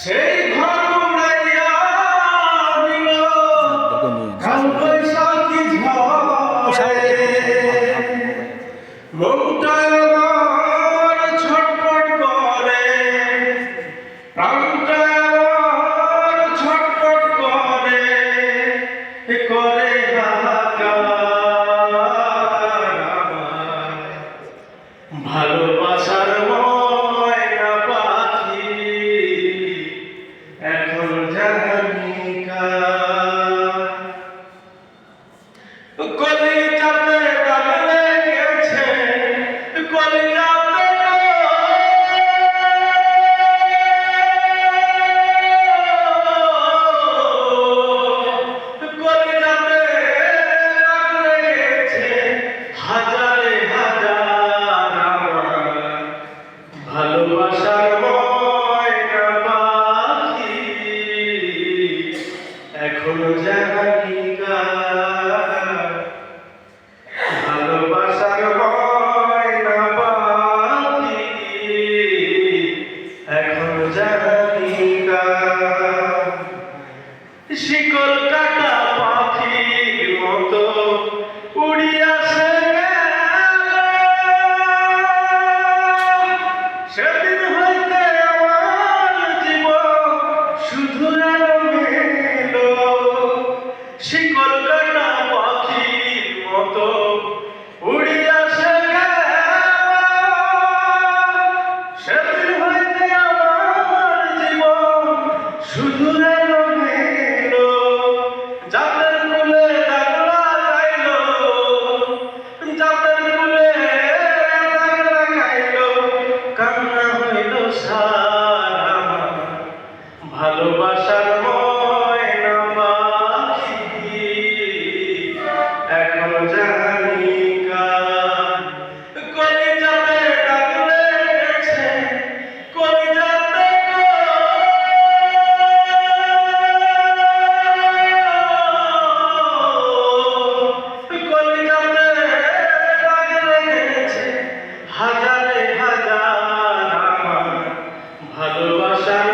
সেই ঘর উড়াইয়া দিল কাল বৈশাখী ঝড়ে মনটা আমার ছটফট করে প্রাণটা আমার ছটফট করে করে হাহাকার আমার ভালোবাসার ময়না পাখি এখন জানি কলিজাতে দাগ লেগেছে কলিজাতে কলিজাতে দাগ লেগেছে হাজারে হাজার আমার ভালোবাসার ময়না পাখি এখনো জানি ভালোবাসার ময়না পাখি এখনো জানি শিকল কাটা পাখির মতো উড়িয়া সেদিন হইতে আমার জীবন শুধু এলো শিকল কাটা পাখির মতো উড়িয়া সেদিন হইতে আমার জীবন শুধু এলো যাদের কুলে দাগ লাগাইল যাদের কুলে দাগ লাগাইল কান্না হইল সার আমার ভালোবাসার ময়না পাখি এখন জানি কলিজাতে দাগ লেগেছে কলিজাতে কলিজাতে দাগ লেগেছে হাজারে হাজার আমার ভালোবাসার